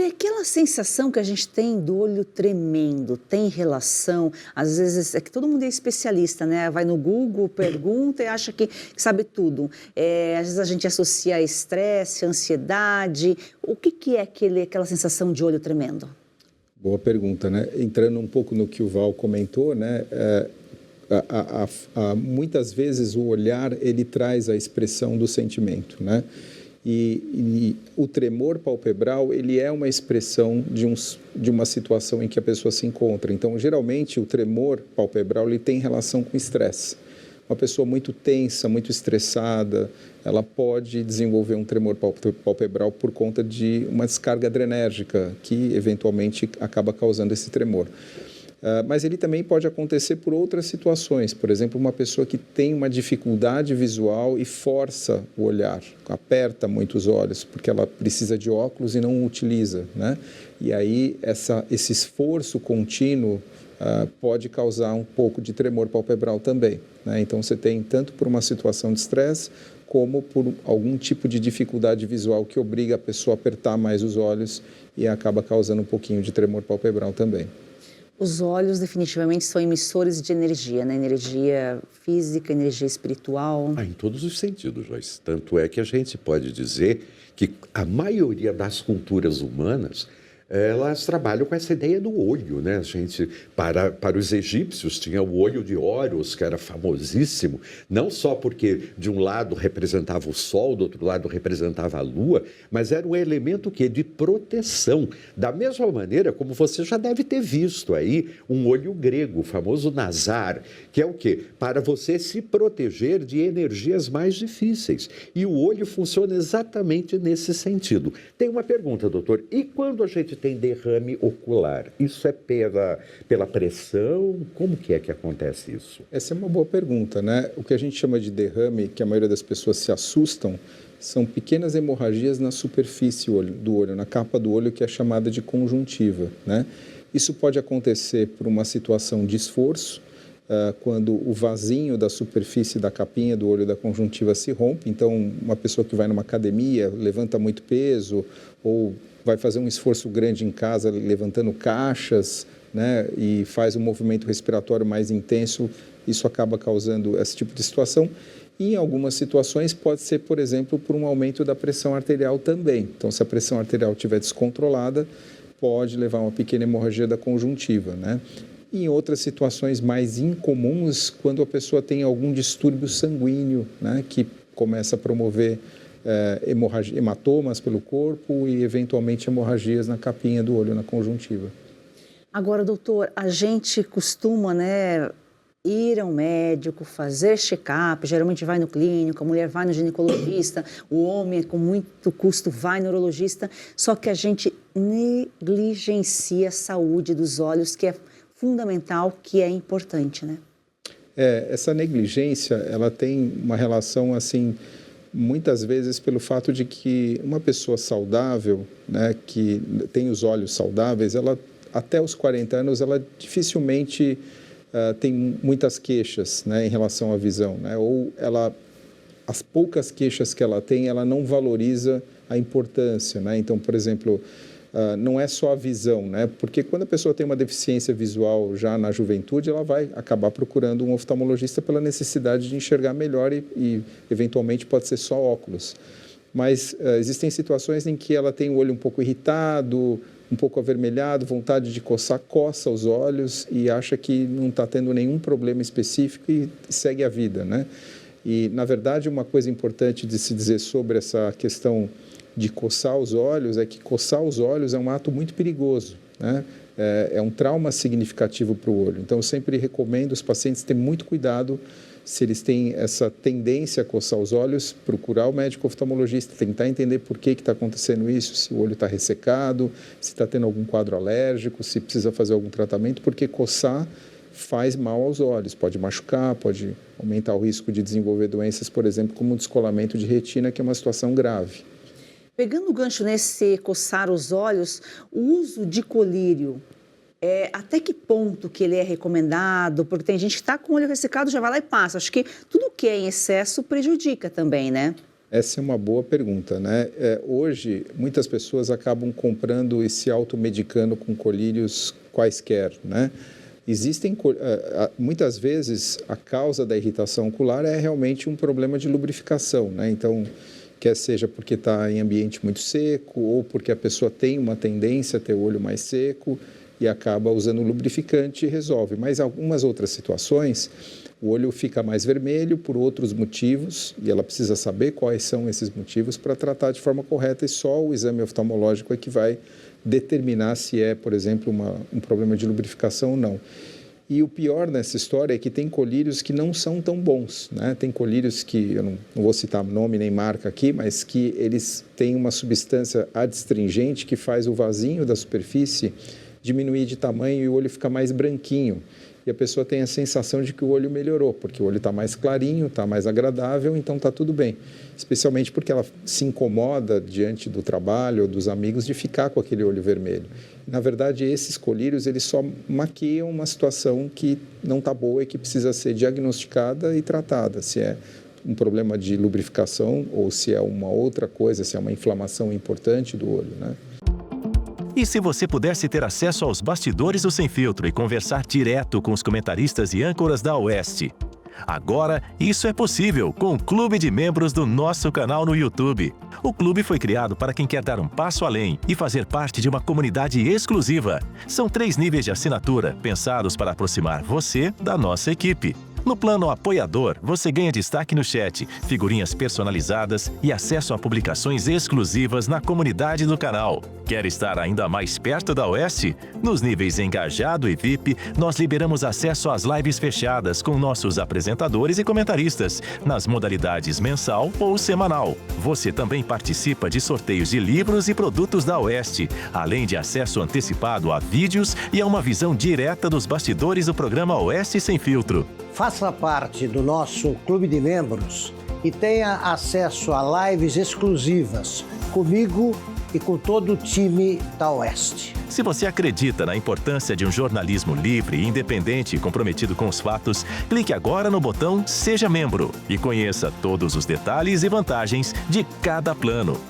Doutora, e aquela sensação que a gente tem do olho tremendo, tem relação? Às vezes, é que todo mundo é especialista, né? Vai no Google, pergunta e acha que sabe tudo. Às vezes a gente associa a estresse, ansiedade. O que é aquela sensação de olho tremendo? Boa pergunta, né? Entrando um pouco no que o Val comentou, né? Muitas vezes o olhar, ele traz a expressão do sentimento, né? E o tremor palpebral, ele é uma expressão de uma situação em que a pessoa se encontra. Então, geralmente, o tremor palpebral, ele tem relação com estresse. Uma pessoa muito tensa, muito estressada, ela pode desenvolver um tremor palpebral por conta de uma descarga adrenérgica, que eventualmente acaba causando esse tremor. Mas ele também pode acontecer por outras situações. Por exemplo, uma pessoa que tem uma dificuldade visual e força o olhar, aperta muito os olhos, porque ela precisa de óculos e não utiliza, né? E aí esse esforço contínuo pode causar um pouco de tremor palpebral também, né? Então, você tem tanto por uma situação de estresse, como por algum tipo de dificuldade visual que obriga a pessoa a apertar mais os olhos e acaba causando um pouquinho de tremor palpebral também. Os olhos definitivamente são emissores de energia, né? Energia física, energia espiritual. Em todos os sentidos, Joyce. Tanto é que a gente pode dizer que a maioria das culturas humanas, elas trabalham com essa ideia do olho, né? A gente, para os egípcios, tinha o olho de Horus, que era famosíssimo, não só porque de um lado representava o sol, do outro lado representava a lua, mas era um elemento de proteção. Da mesma maneira como você já deve ter visto aí um olho grego, o famoso nazar, que é o quê? Para você se proteger de energias mais difíceis. E o olho funciona exatamente nesse sentido. Tem uma pergunta, doutor, e quando a gente tem derrame ocular? Isso é pela pressão? Como que acontece isso? Essa é uma boa pergunta, né? O que a gente chama de derrame, que a maioria das pessoas se assustam, são pequenas hemorragias na superfície do olho, na capa do olho, que é chamada de conjuntiva, né? Isso pode acontecer por uma situação de esforço, quando o vasinho da superfície da capinha do olho da conjuntiva se rompe. Então, uma pessoa que vai numa academia, levanta muito peso, ou vai fazer um esforço grande em casa, levantando caixas, né, e faz um movimento respiratório mais intenso, isso acaba causando esse tipo de situação. E em algumas situações pode ser, por exemplo, por um aumento da pressão arterial também. Então, se a pressão arterial estiver descontrolada, pode levar a uma pequena hemorragia da conjuntiva, né? E em outras situações mais incomuns, quando a pessoa tem algum distúrbio sanguíneo, né, que começa a promover hematomas pelo corpo e, eventualmente, hemorragias na capinha do olho, na conjuntiva. Agora, doutor, a gente costuma, né, ir ao médico, fazer check-up, geralmente vai no clínico, a mulher vai no ginecologista, o homem, com muito custo, vai no urologista, só que a gente negligencia a saúde dos olhos, que é fundamental, que é importante, né? Essa negligência, ela tem uma relação, assim, muitas vezes pelo fato de que uma pessoa saudável, né, que tem os olhos saudáveis, ela, até os 40 anos, ela dificilmente tem muitas queixas, né, em relação à visão, né? Ou as poucas queixas que ela tem, ela não valoriza a importância, né? Então, por exemplo, não é só a visão, né? Porque quando a pessoa tem uma deficiência visual já na juventude, ela vai acabar procurando um oftalmologista pela necessidade de enxergar melhor e eventualmente pode ser só óculos. Mas existem situações em que ela tem o olho um pouco irritado, um pouco avermelhado, vontade de coçar, coça os olhos e acha que não está tendo nenhum problema específico e segue a vida, né? E, na verdade, uma coisa importante de se dizer sobre essa questão de coçar os olhos é que coçar os olhos é um ato muito perigoso, né? É um trauma significativo para o olho. Então, eu sempre recomendo os pacientes terem muito cuidado se eles têm essa tendência a coçar os olhos, procurar o médico oftalmologista, tentar entender por que está acontecendo isso, se o olho está ressecado, se está tendo algum quadro alérgico, se precisa fazer algum tratamento, porque coçar faz mal aos olhos, pode machucar, pode aumentar o risco de desenvolver doenças, por exemplo, como o descolamento de retina, que é uma situação grave. Pegando o gancho nesse coçar os olhos, o uso de colírio, até que ponto que ele é recomendado? Porque tem gente que está com o olho ressecado, já vai lá e passa. Acho que tudo que é em excesso prejudica também, né? Essa é uma boa pergunta, né? Hoje, muitas pessoas acabam comprando e se automedicando com colírios quaisquer, né? Existem, muitas vezes, a causa da irritação ocular é realmente um problema de lubrificação, né? Então, quer seja porque está em ambiente muito seco ou porque a pessoa tem uma tendência a ter o olho mais seco e acaba usando lubrificante e resolve. Mas algumas outras situações, o olho fica mais vermelho por outros motivos e ela precisa saber quais são esses motivos para tratar de forma correta e só o exame oftalmológico é que vai determinar se é, por exemplo, um problema de lubrificação ou não. E o pior nessa história é que tem colírios que não são tão bons, né? Tem colírios que, eu não vou citar nome nem marca aqui, mas que eles têm uma substância adstringente que faz o vasinho da superfície diminuir de tamanho e o olho fica mais branquinho. E a pessoa tem a sensação de que o olho melhorou, porque o olho está mais clarinho, está mais agradável, então está tudo bem. Especialmente porque ela se incomoda diante do trabalho ou dos amigos de ficar com aquele olho vermelho. Na verdade, esses colírios, eles só maquiam uma situação que não está boa e que precisa ser diagnosticada e tratada. Se é um problema de lubrificação ou se é uma outra coisa, se é uma inflamação importante do olho, né? E se você pudesse ter acesso aos bastidores do Sem Filtro e conversar direto com os comentaristas e âncoras da Oeste? Agora, isso é possível com o Clube de Membros do nosso canal no YouTube. O clube foi criado para quem quer dar um passo além e fazer parte de uma comunidade exclusiva. São 3 níveis de assinatura pensados para aproximar você da nossa equipe. No plano apoiador, você ganha destaque no chat, figurinhas personalizadas e acesso a publicações exclusivas na comunidade do canal. Quer estar ainda mais perto da Oeste? Nos níveis Engajado e VIP, nós liberamos acesso às lives fechadas com nossos apresentadores e comentaristas, nas modalidades mensal ou semanal. Você também participa de sorteios de livros e produtos da Oeste, além de acesso antecipado a vídeos e a uma visão direta dos bastidores do programa Oeste Sem Filtro. Faça parte do nosso clube de membros e tenha acesso a lives exclusivas comigo e com todo o time da Oeste. Se você acredita na importância de um jornalismo livre, independente e comprometido com os fatos, clique agora no botão Seja Membro e conheça todos os detalhes e vantagens de cada plano.